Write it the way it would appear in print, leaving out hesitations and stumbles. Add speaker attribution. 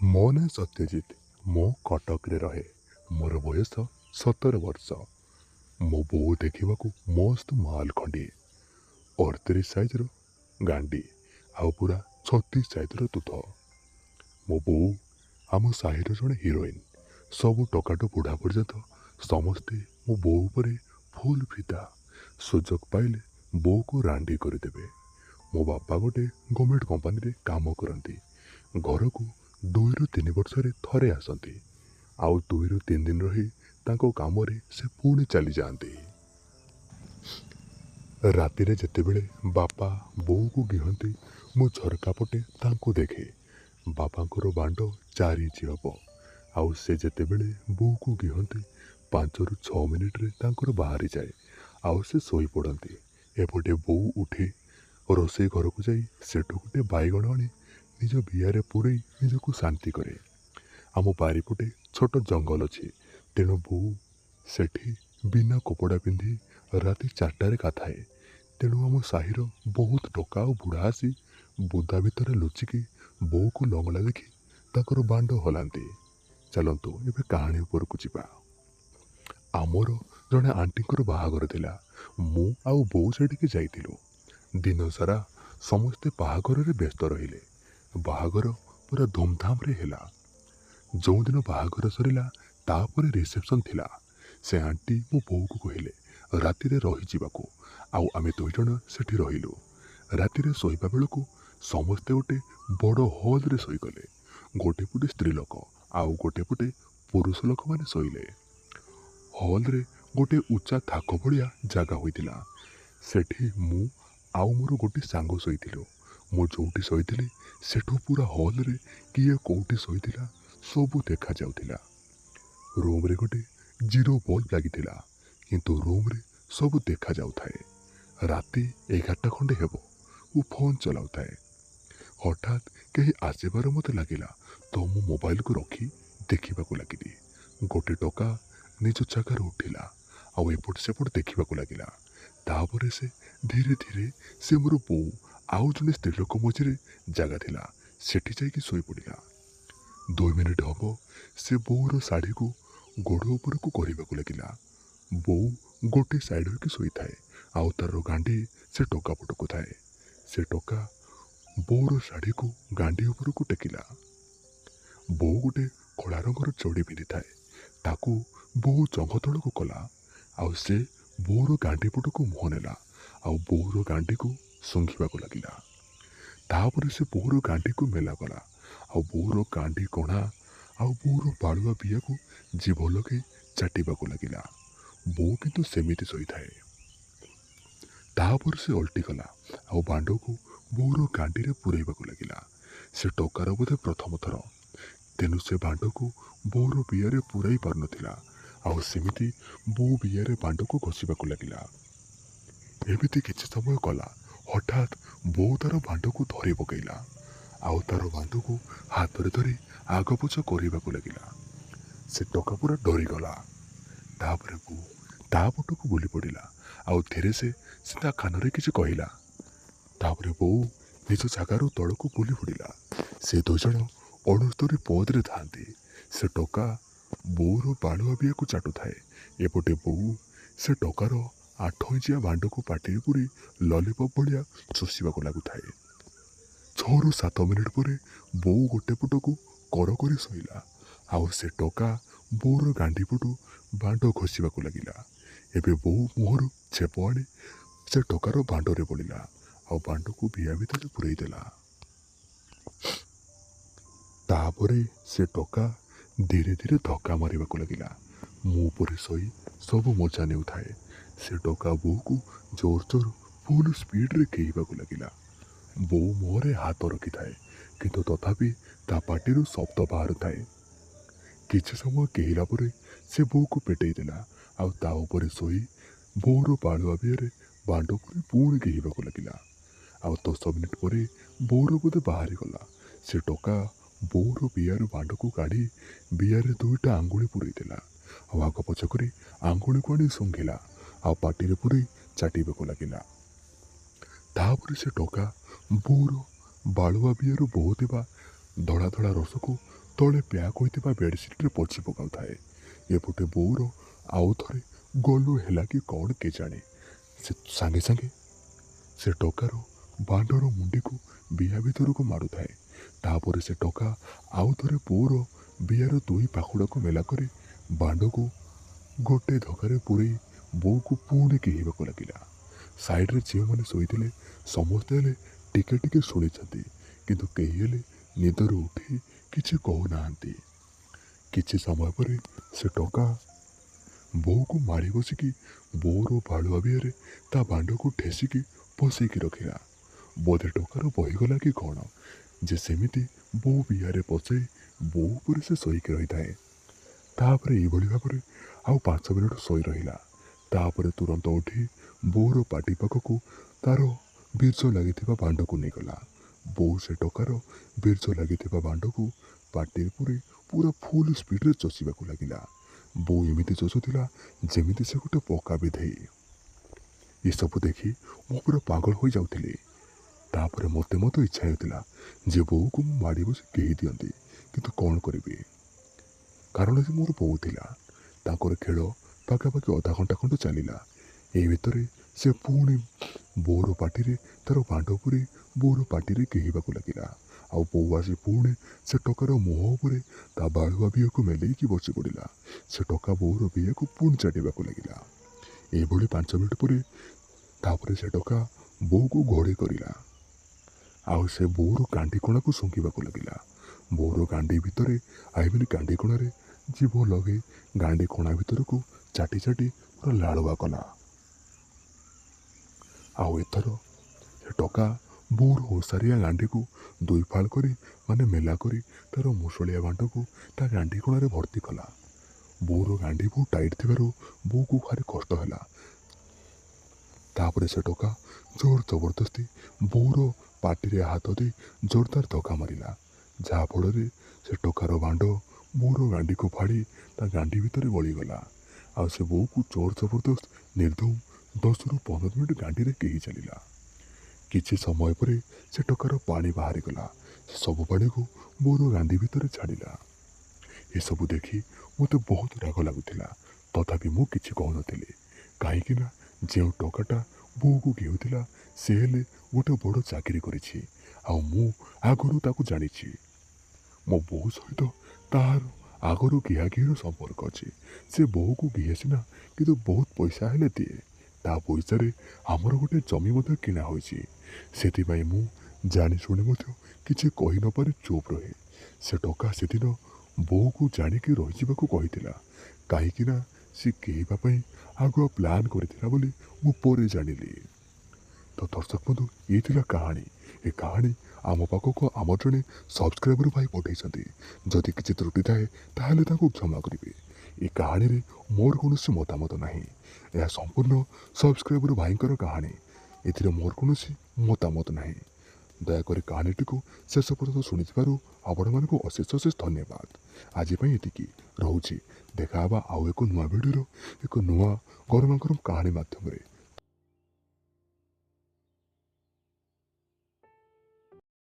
Speaker 1: ମୋ ନାଁ ସତ୍ୟଜିତ। ମୁଁ କଟକରେ ରହେ। ମୋର ବୟସ 17 ବର୍ଷ। ମୋ ବୋଉ ଦେଖିବାକୁ ମସ୍ତ ମାଲ ଖଣ୍ଡିଏ, 38 ସାଇଜର ଗାଣ୍ଡି ଆଉ ପୁରା 36 ସାଇଜର ତୁତ। ମୋ ବୋଉ ଆମ ସାହିର ଜଣେ ହିରୋଇନ। ସବୁ ଟୋକାଟୁ ବୁଢ଼ା ପର୍ଯ୍ୟନ୍ତ ସମସ୍ତେ ମୋ ବୋଉ ଉପରେ ଫୁଲ ଫିଦା। ସୁଯୋଗ ପାଇଲେ ବୋଉକୁ ରାଣ୍ଡି କରିଦେବେ। ମୋ ବାପା ଗୋଟେ ଗଭର୍ଣ୍ଣମେଣ୍ଟ କମ୍ପାନୀରେ କାମ କରନ୍ତି। ଘରକୁ 2 ରୁ 3 ବର୍ଷରେ ଥରେ ଆସନ୍ତି, ଆଉ 2 ରୁ 3 ଦିନ ରହି ତାଙ୍କ କାମରେ ସେ ପୁଣି ଚାଲିଯାଆନ୍ତି। ରାତିରେ ଯେତେବେଳେ ବାପା ବୋଉକୁ ଗିହନ୍ତି, ମୁଁ ଝରକା ପଟେ ତାଙ୍କୁ ଦେଖେ। ବାପାଙ୍କର ବାଣ୍ଡ 4 ଇଞ୍ଚ ହବ, ଆଉ ସେ ଯେତେବେଳେ ବୋଉକୁ ଗିହନ୍ତି 5 ରୁ 6 ମିନିଟରେ ତାଙ୍କର ବାହାରିଯାଏ, ଆଉ ସେ ଶୋଇପଡ଼ନ୍ତି। ଏପଟେ ବୋଉ ଉଠି ରୋଷେଇ ଘରକୁ ଯାଇ ସେଠୁ ଗୋଟେ ବାଇଗଣ ଆଣି ନିଜ ବିଆରେ ପୂରେଇ ନିଜକୁ ଶାନ୍ତି କରେ। ଆମ ବାରିପଟେ ଛୋଟ ଜଙ୍ଗଲ ଅଛି, ତେଣୁ ବୋଉ ସେଠି ବିନା କପଡ଼ା ପିନ୍ଧି ରାତି 4ଟାରେ ଗାଧାଏ। ତେଣୁ ଆମ ସାହିର ବହୁତ ଟୋକା ଆଉ ବୁଢ଼ା ଆସି ବୁଦା ଭିତରେ ଲୁଚିକି ବୋଉକୁ ଲଙ୍ଗଳା ଦେଖି ତାଙ୍କର ବାଣ୍ଡ ହଲାନ୍ତି। ଚାଲନ୍ତୁ ଏବେ କାହାଣୀ ଉପରକୁ ଯିବା। ଆମର ଜଣେ ଆଣ୍ଟିଙ୍କର ବାହାଘର ଥିଲା। ମୁଁ ଆଉ ବୋଉ ସେଠିକି ଯାଇଥିଲୁ। ଦିନ ସାରା ସମସ୍ତେ ବାହାଘରରେ ବ୍ୟସ୍ତ ରହିଲେ। ବାହାଘର ପୁରା ଧୁମଧାମରେ ହେଲା। ଯେଉଁଦିନ ବାହାଘର ସରିଲା ତାପରେ ରିସେପସନ୍ ଥିଲା। ସେ ଆଣ୍ଟି ମୋ ବୋଉକୁ କହିଲେ ରାତିରେ ରହିଯିବାକୁ, ଆଉ ଆମେ 2 ଜଣ ସେଠି ରହିଲୁ। ରାତିରେ ଶୋଇବା ବେଳକୁ ସମସ୍ତେ ଗୋଟେ ବଡ଼ ହଲ୍ରେ ଶୋଇଗଲେ। ଗୋଟେ ପଟେ ସ୍ତ୍ରୀ ଲୋକ ଆଉ ଗୋଟେ ପଟେ ପୁରୁଷ ଲୋକମାନେ ଶୋଇଲେ। ହଲ୍ରେ ଗୋଟେ ଉଚ୍ଚା ଥାକ ଭଳିଆ ଜାଗା ହୋଇଥିଲା। ସେଠି ମୁଁ ଆଉ ମୋର ଗୋଟେ ସାଙ୍ଗ ଶୋଇଥିଲୁ। ମୁଁ ଯେଉଁଠି ଶୋଇଥିଲି ସେଠୁ ପୁରା ହଲ୍ରେ କିଏ କେଉଁଠି ଶୋଇଥିଲା ସବୁ ଦେଖାଯାଉଥିଲା। ରୁମ୍ରେ ଗୋଟେ 0 ବଲ୍ବ ଲାଗିଥିଲା, କିନ୍ତୁ ରୁମ୍ରେ ସବୁ ଦେଖାଯାଉଥାଏ। ରାତି 11ଟା ଖଣ୍ଡେ ହେବ। ମୁଁ ଫୋନ୍ ଚଲାଉଥାଏ। ହଠାତ୍ କେହି ଆସିବାର ମୋତେ ଲାଗିଲା, ତ ମୁଁ ମୋବାଇଲକୁ ରଖି ଦେଖିବାକୁ ଲାଗିଲି। ଗୋଟେ ଟୋକା ନିଜ ଜାଗାରୁ ଉଠିଲା ଆଉ ଏପଟ ସେପଟ ଦେଖିବାକୁ ଲାଗିଲା। ତାପରେ ସେ ଧୀରେ ଧୀରେ ସେ ମୋର ବୋଉ ଆଉ ଜଣେ ସ୍ତ୍ରୀ ଲୋକ ମଝିରେ ଜାଗା ଥିଲା ସେଠି ଯାଇକି ଶୋଇପଡ଼ିଲା। 2 ମିନିଟ୍ ହବ ସେ ବୋଉର ଶାଢ଼ୀକୁ ଗୋଡ଼ ଉପରକୁ କରିବାକୁ ଲାଗିଲା। ବୋଉ ଗୋଟେ ସାଇଡ୍ ହୋଇକି ଶୋଇଥାଏ, ଆଉ ତାର ଗାଣ୍ଡି ସେ ଟୋକା ପଟକୁ ଥାଏ। ସେ ଟୋକା ବୋଉର ଶାଢ଼ୀକୁ ଗାଣ୍ଡି ଉପରକୁ ଟେକିଲା। ବୋଉ ଗୋଟେ କଳା ରଙ୍ଗର ଚଡ଼ି ପିନ୍ଧିଥାଏ, ତାକୁ ବୋଉ ଜଙ୍ଘ ତଳକୁ କଲା, ଆଉ ସେ ବୋଉର ଗାଣ୍ଡି ପଟକୁ ମୁହଁ ନେଲା ଆଉ ବୋଉର ଗାଣ୍ଡିକୁ ଶୁଙ୍ଘିବାକୁ ଲାଗିଲା। ତାପରେ ସେ ବୋଉର ଗାଣ୍ଡିକୁ ମେଲା କଲା, ଆଉ ବୋଉର ଗାଣ୍ଡି କଣା ଆଉ ବୋଉର ବାଳୁଆ ବିଆକୁ ଜିଭ ଲଗେଇ ଚାଟିବାକୁ ଲାଗିଲା। ବୋଉ କିନ୍ତୁ ସେମିତି ଶୋଇଥାଏ। ତାପରେ ସେ ଓଲଟିଗଲା ଆଉ ବାଣ୍ଡକୁ ବୋଉର ଗାଣ୍ଡିରେ ପୂରେଇବାକୁ ଲାଗିଲା। ସେ ଟୋକାର ବୋଧେ ପ୍ରଥମ ଥର, ତେଣୁ ସେ ବାଣ୍ଡକୁ ବୋଉର ବିଆରେ ପୂରାଇ ପାରୁନଥିଲା, ଆଉ ସେମିତି ବୋଉ ବିଆରେ ବାଣ୍ଡକୁ ଘଷିବାକୁ ଲାଗିଲା। ଏମିତି କିଛି ସମୟ କଲା। ହଠାତ୍ ବୋଉ ତାର ବାଣ୍ଡକୁ ଧରି ପକାଇଲା ଆଉ ତାର ବାଣ୍ଡକୁ ହାତରେ ଧରି ଆଗ ପଛ କରିବାକୁ ଲାଗିଲା। ସେ ଟୋକା ପୁରା ଡରିଗଲା। ତାପରେ ବୋଉ ତା ପଟକୁ ବୁଲି ପଡ଼ିଲା ଆଉ ଧୀରେ ସେ ତା କାନରେ କିଛି କହିଲା। ତାପରେ ବୋଉ ନିଜ ଜାଗାରୁ ତଳକୁ ବୁଲି ପଡ଼ିଲା। ସେ 2 ଜଣ 69 ପଦରେ ଥାଆନ୍ତି। ସେ ଟୋକା ବୋଉର ବାଳୁଆ ବିଆକୁ ଚାଟୁଥାଏ, ଏପଟେ ବୋଉ ସେ ଟୋକାର 8 ଇଞ୍ଚିଆ ବାଣ୍ଡକୁ ପାଟିରେ ପୁରେଇ ଲଲିପପ୍ ଭଳିଆ ଚୁଷିବାକୁ ଲାଗୁଥାଏ। 6 ରୁ 7 ମିନିଟ୍ ପରେ ବୋଉ ଗୋଟେ ପଟକୁ କର କରି ଶୋଇଲା, ଆଉ ସେ ଟୋକା ବୋଉର ଗାଣ୍ଡି ପଟୁ ବାଣ୍ଡ ଘଷିବାକୁ ଲାଗିଲା। ଏବେ ବୋଉ ମୁହଁରୁ ଛେପ ଆଣି ସେ ଟୋକାର ବାଣ୍ଡରେ ବୋଳିଲା ଆଉ ବାଣ୍ଡକୁ ବିଆ ଭିତରେ ପୂରେଇ ଦେଲା। ତାପରେ ସେ ଟୋକା ଧୀରେ ଧୀରେ ଧକ୍କା ମାରିବାକୁ ଲାଗିଲା। ମୁଁ ଉପରେ ଶୋଇ ସବୁ ମଜା ନେଉଥାଏ। ସେ ଟୋକା ବୋଉକୁ ଜୋର ଜୋର ଫୁଲ୍ ସ୍ପିଡରେ କେହିବାକୁ ଲାଗିଲା। ବୋଉ ମୁହଁରେ ହାତ ରଖିଥାଏ, କିନ୍ତୁ ତଥାପି ତା ପାଟିରୁ ଶବ୍ଦ ବାହାରୁଥାଏ। କିଛି ସମୟ କେହିଲା ପରେ ସେ ବୋଉକୁ ପେଟେଇ ଦେଲା ଆଉ ତା ଉପରେ ଶୋଇ ବୋଉର ବାଳୁଆ ବିଆରେ ବାଣ୍ଡ ପୁରେଇ ପୁଣି କେହିବାକୁ ଲାଗିଲା। ଆଉ 10 ମିନିଟ୍ ପରେ ବୋଉର ବୋଧେ ବାହାରିଗଲା। ସେ ଟୋକା ବୋଉର ବିଆରୁ ବାଣ୍ଡକୁ କାଢ଼ି ବିଆରେ 2ଟା ଆଙ୍ଗୁଳି ପୂରେଇ ଦେଲା ଆଉ ଆଗ ପଛ କରି ଆଙ୍ଗୁଳିକୁ ଆଣି ଶୁଙ୍ଘିଲା ଆଉ ପାଟିରେ ପୂରେଇ ଚାଟିବାକୁ ଲାଗିଲା। ତାପରେ ସେ ଟୋକା ବୋଉର ବାଳୁଆ ବିଆରୁ ବୋହୁଥିବା ଧଳା ଧଳା ରସକୁ ତଳେ ପ୍ୟାକ୍ ହୋଇଥିବା ବେଡ଼ସିଟ୍ରେ ପୋଛି ପକାଉଥାଏ। ଏପଟେ ବୋଉର ଆଉ ଥରେ ଗଲୁ ହେଲା କି କ'ଣ କେଜାଣି, ସେ ସାଙ୍ଗେ ସାଙ୍ଗେ ସେ ଟୋକାର ବାଣ୍ଡର ମୁଣ୍ଡିକୁ ବିହା ଭିତରକୁ ମାରୁଥାଏ। ତାପରେ ସେ ଟୋକା ଆଉ ଥରେ ବୋଉର ବିହାର ଦୁଇ ପାଖୁଡ଼ାକୁ ମେଲା କରି ବାଣ୍ଡକୁ ଗୋଟେ ଧକାରେ ପୂରେଇ ବୋଉକୁ ପୁଣି କିହିବାକୁ ଲାଗିଲା। ସାଇଡ଼ରେ ଯେଉଁମାନେ ଶୋଇଥିଲେ ସମସ୍ତେ ହେଲେ ଟିକେ ଟିକେ ଶୁଣିଛନ୍ତି, କିନ୍ତୁ କେହି ହେଲେ ନିଦରୁ ଉଠି କିଛି କହୁନାହାନ୍ତି। କିଛି ସମୟ ପରେ ସେ ଟୋକା ବୋଉକୁ ମାଡ଼ି ବସିକି ବୋଉର ବାଳୁଆ ବିହାରେ ତା ବାଣ୍ଡକୁ ଠେସିକି ବସେଇକି ରଖିଲା। ବୋଧେ ଟୋକାର ବହିଗଲା କି କ'ଣ ଯେ ସେମିତି ବୋଉ ବିହାରେ ପଶେଇ ବୋଉ ଉପରେ ସେ ଶୋଇକି ରହିଥାଏ। ତାପରେ ଏଇଭଳି ଭାବରେ ଆଉ 5 ମିନିଟ୍ ଶୋଇ ରହିଲା। ତାପରେ ତୁରନ୍ତ ଉଠି ବୋଉର ପାଟି ପାଖକୁ ତାର ବୀର୍ଯ୍ୟ ଲାଗିଥିବା ବାଣ୍ଡକୁ ନେଇଗଲା। ବୋଉ ସେ ଟୋକାର ବୀର୍ଯ୍ୟ ଲାଗିଥିବା ବାଣ୍ଡକୁ ପାଟିରେ ପୁରେଇ ପୁରା ଫୁଲ୍ ସ୍ପିଡ଼ରେ ଚଷିବାକୁ ଲାଗିଲା। ବୋଉ ଏମିତି ଚଷୁଥିଲା ଯେମିତି ସେ ଗୋଟେ ପକ୍କା ବିଧେଇ। ଏସବୁ ଦେଖି ମୁଁ ପୁରା ପାଗଳ ହୋଇଯାଉଥିଲି। ତାପରେ ମୋତେ ମଧ୍ୟ ଇଚ୍ଛା ହେଉଥିଲା ଯେ ବୋଉକୁ ମୁଁ ମାଡ଼ି ବସି କେହି ଦିଅନ୍ତି, କିନ୍ତୁ କ'ଣ କରିବି, କାରଣ ସେ ମୋର ବୋଉ ଥିଲା। ତାଙ୍କର ଖେଳ ପାଖାପାଖି ଅଧା ଘଣ୍ଟା ଖଣ୍ଡେ ଚାଲିଲା। ଏଇ ଭିତରେ ସେ ପୁଣି ବୋଉର ପାଟିରେ ତାର ବାଣ୍ଡ ପୁରେଇ ବୋଉର ପାଟିରେ କେହିବାକୁ ଲାଗିଲା। ଆଉ ବୋଉ ଆସି ପୁଣି ସେ ଟୋକାର ମୁହଁ ଉପରେ ତା ବାଳୁଆ ବିହକୁ ମେଲେଇକି ବସି ପଡ଼ିଲା। ସେ ଟୋକା ବୋଉର ବିହକୁ ପୁଣି ଚାଟିବାକୁ ଲାଗିଲା। ଏଇଭଳି 5 ମିନିଟ୍ ପରେ ତାପରେ ସେ ଟୋକା ବୋଉକୁ ଘୋଡ଼େଇ କରିଲା। ଆଉ ସେ ବୋଉର ଗାଣ୍ଡି କଣାକୁ ଶୁଙ୍ଘିବାକୁ ଲାଗିଲା। ବୋଉର ଗାଣ୍ଡି ଭିତରେ ଗାଣ୍ଡି କଣାରେ ଜିଭ ଲଗେଇ ଗାଣ୍ଡି କଣା ଭିତରକୁ ଚାଟି ଚାଟି ପୁରା ଲାଳୁଆ କଲା। ଆଉ ଏଥର ସେ ଟୋକା ବୋଉର ଓସାରିଆ ଗାଣ୍ଡିକୁ 2 ଫାଳ କରି ମେଲା କରି ତାର ମୁସଳିଆ ବାଣ୍ଡକୁ ତା ଗାଣ୍ଡି କଣାରେ ଭର୍ତ୍ତି କଲା। ବୋଉର ଗାଣ୍ଡି ବହୁତ ଟାଇଟ୍ ଥିବାରୁ ବୋଉକୁ ଭାରି କଷ୍ଟ ହେଲା। ତାପରେ ସେ ଟୋକା ଜୋର ଜବରଦସ୍ତି ବୋଉର ପାଟିରେ ହାତ ଦେଇ ଜୋରଦାର ଧକ୍କା ମାରିଲା, ଯାହାଫଳରେ ସେ ଟୋକାର ବାଣ୍ଡ ବୋଉର ଗାଣ୍ଡିକୁ ଫାଡ଼ି ତା ଗାଣ୍ଡି ଭିତରେ ଗଳିଗଲା। ଆଉ ସେ ବୋଉକୁ ଜୋର ଜବରଦସ୍ତ ନିର୍ଦ୍ଧୁମ 10ରୁ 15 ମିନିଟ୍ ଗାଣ୍ଡିରେ କେହି ଚାଲିଲା। କିଛି ସମୟ ପରେ ସେ ଟୋକାର ପାଣି ବାହାରିଗଲା। ସେ ସବୁ ପାଣିକୁ ବୋଉର ଗାଣ୍ଡି ଭିତରେ ଛାଡ଼ିଲା। ଏସବୁ ଦେଖି ମୋତେ ବହୁତ ରାଗ ଲାଗୁଥିଲା, ତଥାପି ମୁଁ କିଛି କହୁନଥିଲି। କାହିଁକିନା ଯେଉଁ ଟୋକାଟା ବୋଉକୁ ଘେଉଥିଲା ସେ ହେଲେ ଗୋଟେ ବଡ଼ ଚାକିରି କରିଛି, ଆଉ ମୁଁ ଆଗରୁ ତାକୁ ଜାଣିଛି। ମୋ ବୋଉ ସହିତ ତାହାର ଆଗରୁ ଘିଆଘିର ସମ୍ପର୍କ ଅଛି। ସେ ବୋଉକୁ ଘିଏ ସିନା, କିନ୍ତୁ ବହୁତ ପଇସା ହେଲେ ଦିଏ। ତା ପଇସାରେ ଆମର ଗୋଟେ ଜମି ମଧ୍ୟ କିଣା ହୋଇଛି। ସେଥିପାଇଁ ମୁଁ ଜାଣି ଶୁଣି ମଧ୍ୟ କିଛି କହି ନପାରି ଚୁପ୍ ରହେ। ସେ ଟୋକା ସେଦିନ ବୋଉକୁ ଜାଣିକି ରହିଯିବାକୁ କହିଥିଲା, କାହିଁକିନା ସେ କେହିବା ପାଇଁ ଆଗୁଆ ପ୍ଲାନ୍ କରିଥିଲା ବୋଲି ମୁଁ ପରେ ଜାଣିଲି। ତ ଦର୍ଶକ ବନ୍ଧୁ, ଏଇ ଥିଲା କାହାଣୀ। ଏ କାହାଣୀ ଆମ ପାଖକୁ ଆମର ଜଣେ ସବସ୍କ୍ରାଇବର ଭାଇ ପଠାଇଛନ୍ତି। ଯଦି କିଛି ତ୍ରୁଟି ଥାଏ ତାହେଲେ ତାଙ୍କୁ କ୍ଷମା କରିବେ। ଏ କାହାଣୀରେ ମୋର କୌଣସି ମତାମତ ନାହିଁ। ଏହା ସମ୍ପୂର୍ଣ୍ଣ ସବସ୍କ୍ରାଇବର ଭାଇଙ୍କର କାହାଣୀ। ଏଥିରେ ମୋର କୌଣସି ମତାମତ ନାହିଁ। ଦୟାକରି କାହାଣୀଟିକୁ ଶେଷ ପର୍ଯ୍ୟନ୍ତ ଶୁଣିଥିବାରୁ ଆପଣମାନଙ୍କୁ ଅଶେଷ ଅଶେଷ ଧନ୍ୟବାଦ। ଆଜି ପାଇଁ ଏତିକି, ରହୁଛି। ଦେଖା ହେବା ଆଉ ଏକ ନୂଆ ଭିଡ଼ିଓର ଏକ ନୂଆ ଗରମା ଗରମ କାହାଣୀ ମାଧ୍ୟମରେ।